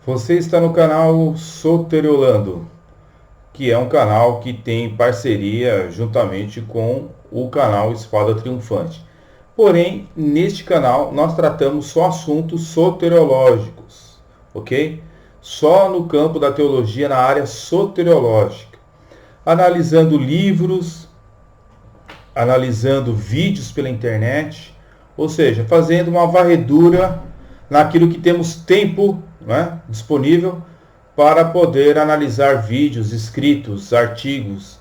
Você está no canal Soteriolando, que é um canal que tem parceria juntamente com o canal Espada Triunfante. Porém, neste canal nós tratamos só assuntos soteriológicos, ok? Só no campo da teologia, na área soteriológica. Analisando livros, analisando vídeos pela internet, ou seja, fazendo uma varredura naquilo que temos tempo, né, disponível para poder analisar vídeos, escritos, artigos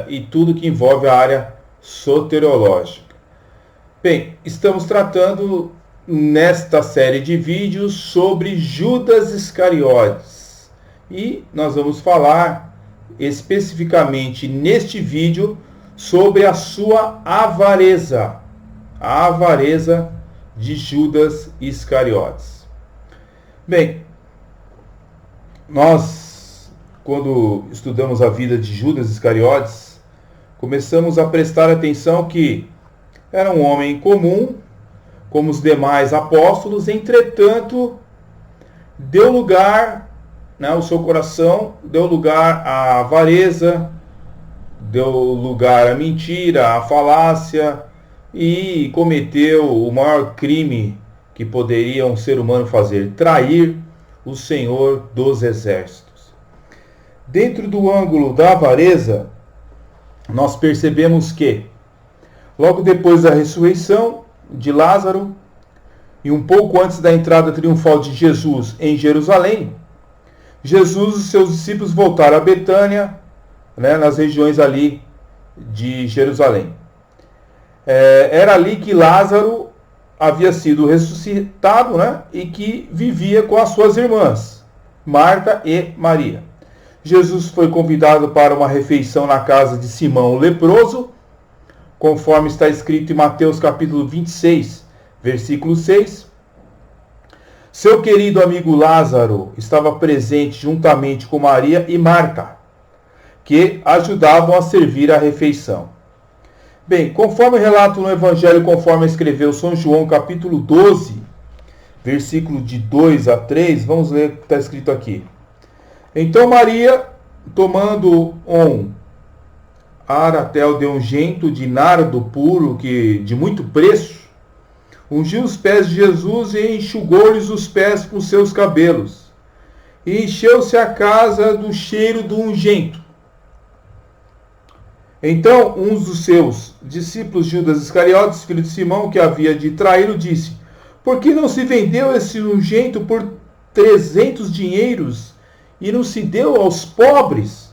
e tudo que envolve a área soteriológica. Bem, estamos tratando nesta série de vídeos sobre Judas Iscariotes e nós vamos falar especificamente neste vídeo sobre a sua avareza, a avareza de Judas Iscariotes. Bem, nós, quando estudamos a vida de Judas Iscariotes, começamos a prestar atenção que era um homem comum, como os demais apóstolos, entretanto, deu lugar, né, o seu coração deu lugar à avareza, deu lugar à mentira, à falácia, e cometeu o maior crime que poderia um ser humano fazer: trair o Senhor dos Exércitos. Dentro do ângulo da avareza, nós percebemos que, logo depois da ressurreição de Lázaro, e um pouco antes da entrada triunfal de Jesus em Jerusalém, Jesus e seus discípulos voltaram a Betânia, né, nas regiões ali de Jerusalém. Era ali que Lázaro havia sido ressuscitado, né, e que vivia com as suas irmãs, Marta e Maria. Jesus foi convidado para uma refeição na casa de Simão o leproso, conforme está escrito em Mateus capítulo 26, versículo 6. Seu querido amigo Lázaro estava presente juntamente com Maria e Marta, que ajudavam a servir a refeição. Bem, conforme relato no Evangelho, conforme escreveu São João, capítulo 12, versículo de 2 a 3, vamos ler o que está escrito aqui. Então Maria, tomando um aratel de ungento de nardo puro, de muito preço, ungiu os pés de Jesus e enxugou-lhes os pés com seus cabelos, e encheu-se a casa do cheiro do ungento. Então, um dos seus discípulos, Judas Iscariotes, filho de Simão, que havia de traí-lo, disse: por que não se vendeu esse ungento por 300 dinheiros e não se deu aos pobres?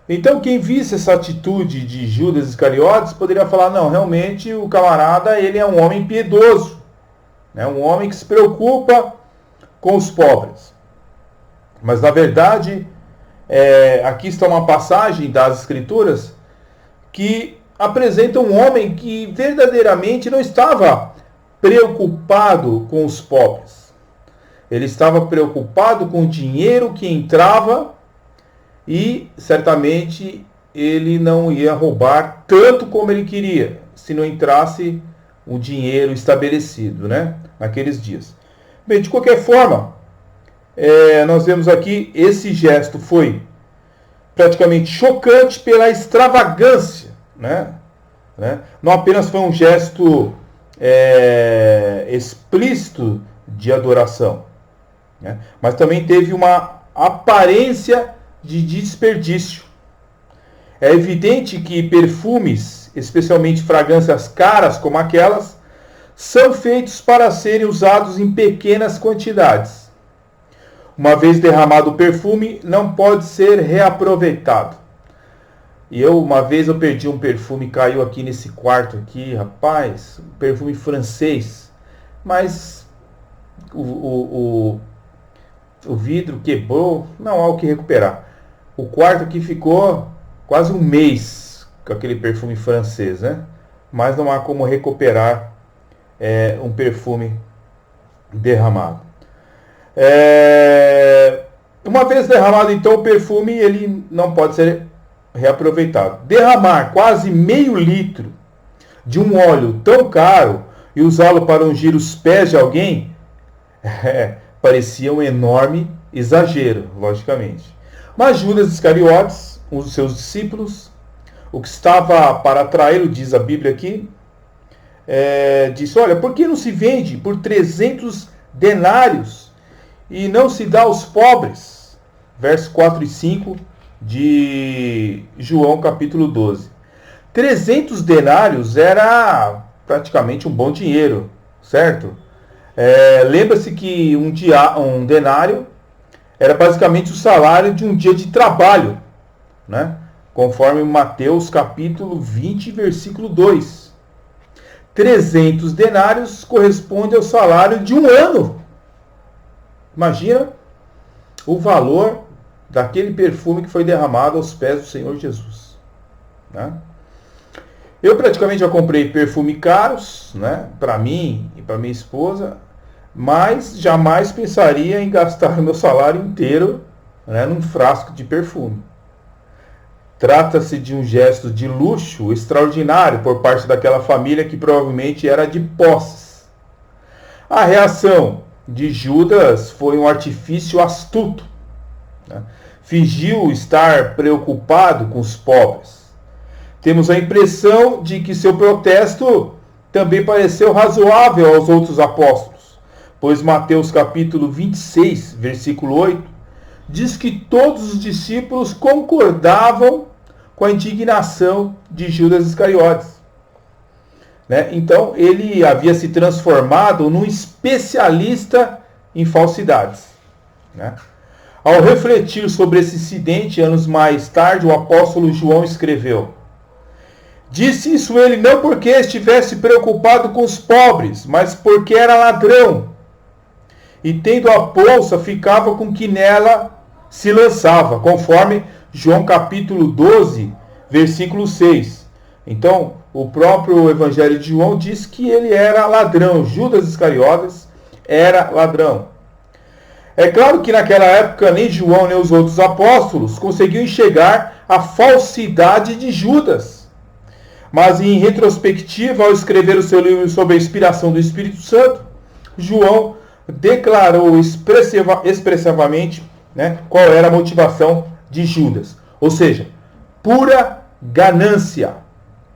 Então, quem visse essa atitude de Judas Iscariotes poderia falar: não, realmente o camarada, ele é um homem piedoso, né? Um homem que se preocupa com os pobres. Mas, na verdade, aqui está uma passagem das Escrituras que apresenta um homem que verdadeiramente não estava preocupado com os pobres. Ele estava preocupado com o dinheiro que entrava e certamente ele não ia roubar tanto como ele queria, se não entrasse o dinheiro estabelecido, né, naqueles dias. Bem, de qualquer forma, nós vemos aqui, esse gesto foi praticamente chocante pela extravagância, né? Não apenas foi um gesto explícito de adoração, né? Mas também teve uma aparência de desperdício. É evidente que perfumes, especialmente fragrâncias caras como aquelas, são feitos para serem usados em pequenas quantidades. Uma vez derramado o perfume, não pode ser reaproveitado. E uma vez eu perdi um perfume, caiu aqui nesse quarto aqui, rapaz, um perfume francês, mas o vidro quebrou, não há o que recuperar. O quarto aqui ficou quase um mês com aquele perfume francês, né? Mas não há como recuperar um perfume derramado. Uma vez derramado, então, o perfume, ele não pode ser reaproveitado. Derramar quase meio litro de um óleo tão caro e usá-lo para ungir os pés de alguém parecia um enorme exagero, logicamente. Mas Judas Iscariotes, um dos seus discípulos, o que estava para atraí-lo, diz a Bíblia aqui, disse, olha, por que não se vende por 300 denários e não se dá aos pobres? Versos 4 e 5 de João capítulo 12. 300 denários era praticamente um bom dinheiro, certo? Lembra-se que um denário era basicamente o salário de um dia de trabalho, né? Conforme Mateus capítulo 20, versículo 2. 300 denários corresponde ao salário de um ano. Imagina o valor daquele perfume que foi derramado aos pés do Senhor Jesus, né? Eu praticamente já comprei perfume caros, né, para mim e para minha esposa, mas jamais pensaria em gastar meu salário inteiro, né, num frasco de perfume. Trata-se de um gesto de luxo extraordinário por parte daquela família que provavelmente era de posses. A reação de Judas foi um artifício astuto, né? Fingiu estar preocupado com os pobres. Temos a impressão de que seu protesto também pareceu razoável aos outros apóstolos, pois Mateus capítulo 26, versículo 8, diz que todos os discípulos concordavam com a indignação de Judas Iscariotes, né? Então ele havia se transformado num especialista em falsidades, né? Ao refletir sobre esse incidente, anos mais tarde, o apóstolo João escreveu: disse isso ele não porque estivesse preocupado com os pobres, mas porque era ladrão. E tendo a bolsa, ficava com que nela se lançava, conforme João capítulo 12, versículo 6. Então, o próprio Evangelho de João diz que ele era ladrão. Judas Iscariotes era ladrão. É claro que naquela época nem João nem os outros apóstolos conseguiam enxergar a falsidade de Judas. Mas em retrospectiva, ao escrever o seu livro sob a inspiração do Espírito Santo, João declarou expressivamente, né, qual era a motivação de Judas. Ou seja, pura ganância.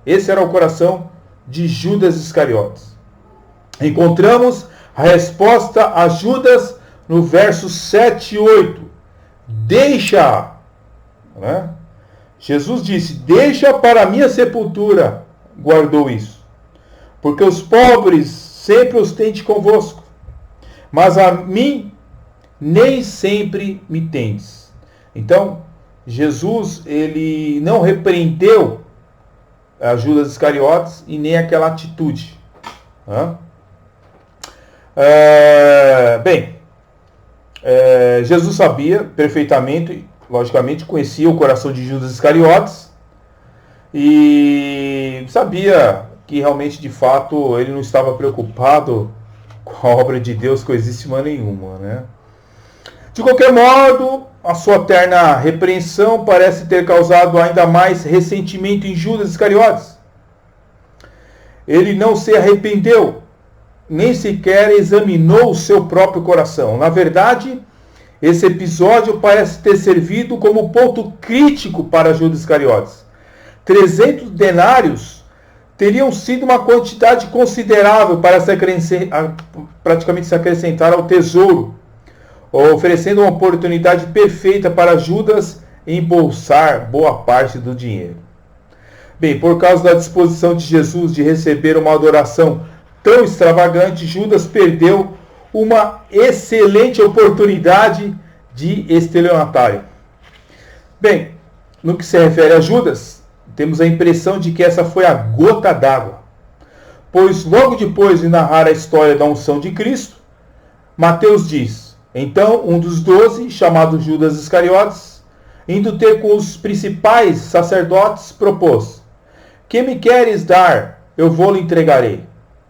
Esse era o coração de Judas Iscariotes. Encontramos a resposta a Judas no verso 7 e 8. Deixa, né? Jesus disse, deixa para a minha sepultura, guardou isso. Porque os pobres sempre os tende convosco, mas a mim nem sempre me tendes. Então, Jesus, ele não repreendeu a Judas Iscariotes e nem aquela atitude. Jesus sabia perfeitamente, logicamente, conhecia o coração de Judas Iscariotes e sabia que realmente, de fato, ele não estava preocupado com a obra de Deus coisíssima nenhuma, né? De qualquer modo, a sua terna repreensão parece ter causado ainda mais ressentimento em Judas Iscariotes. Ele não se arrependeu, nem sequer examinou o seu próprio coração. Na verdade, esse episódio parece ter servido como ponto crítico para Judas Iscariotes. 300 denários teriam sido uma quantidade considerável para praticamente se acrescentar ao tesouro, oferecendo uma oportunidade perfeita para Judas embolsar boa parte do dinheiro. Bem, por causa da disposição de Jesus de receber uma adoração tão extravagante, Judas perdeu uma excelente oportunidade de estelionatário. Bem, no que se refere a Judas, temos a impressão de que essa foi a gota d'água, pois logo depois de narrar a história da unção de Cristo, Mateus diz, então um dos 12, chamado Judas Iscariotes, indo ter com os principais sacerdotes, propôs, que me queres dar, eu vou-lhe entregarei,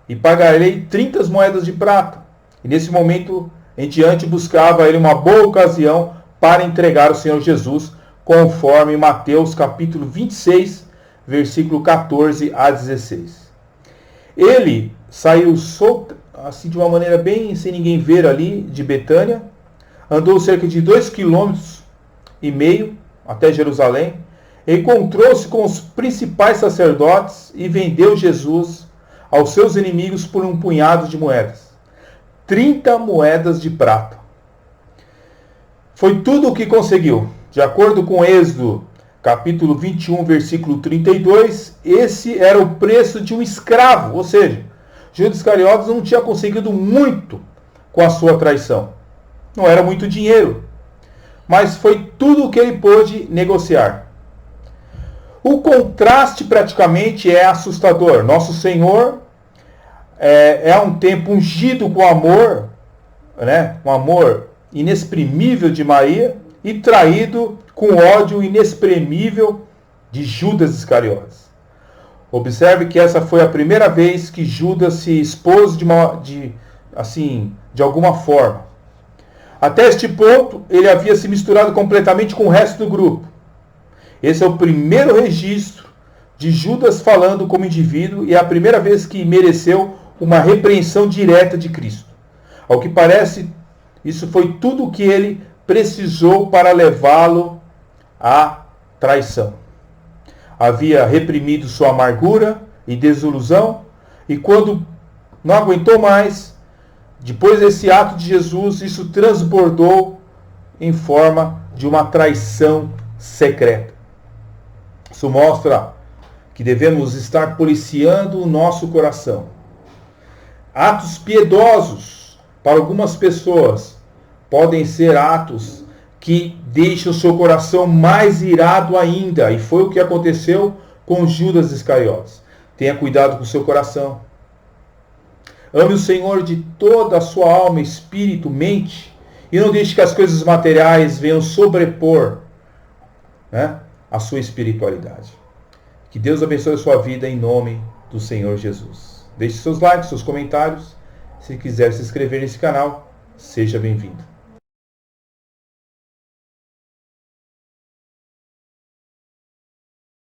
e pagarei 30 moedas de prata. E nesse momento em diante buscava ele uma boa ocasião para entregar o Senhor Jesus, conforme Mateus capítulo 26, versículo 14 a 16. Ele saiu assim de uma maneira bem sem ninguém ver ali, de Betânia. Andou cerca de 2,5 km até Jerusalém. Encontrou-se com os principais sacerdotes e vendeu Jesus aos seus inimigos por um punhado de moedas. 30 moedas de prata. Foi tudo o que conseguiu. De acordo com Êxodo, capítulo 21, versículo 32, esse era o preço de um escravo. Ou seja, Judas Iscariotes não tinha conseguido muito com a sua traição. Não era muito dinheiro, mas foi tudo o que ele pôde negociar. O contraste praticamente é assustador. Nosso Senhor é um tempo ungido com amor, né? Um amor inexprimível de Maria, e traído com ódio inexprimível de Judas Iscariotes. Observe que essa foi a primeira vez que Judas se expôs de alguma forma. Até este ponto, ele havia se misturado completamente com o resto do grupo. Esse é o primeiro registro de Judas falando como indivíduo e é a primeira vez que mereceu uma repreensão direta de Cristo. Ao que parece, isso foi tudo o que ele precisou para levá-lo à traição. Havia reprimido sua amargura e desilusão, e quando não aguentou mais, depois desse ato de Jesus, isso transbordou em forma de uma traição secreta. Isso mostra que devemos estar policiando o nosso coração. Atos piedosos, para algumas pessoas, podem ser atos que deixam o seu coração mais irado ainda. E foi o que aconteceu com Judas Iscariotes. Tenha cuidado com o seu coração. Ame o Senhor de toda a sua alma, espírito, mente. E não deixe que as coisas materiais venham sobrepor, né, a sua espiritualidade. Que Deus abençoe a sua vida em nome do Senhor Jesus. Deixe seus likes, seus comentários. Se quiser se inscrever nesse canal, seja bem-vindo.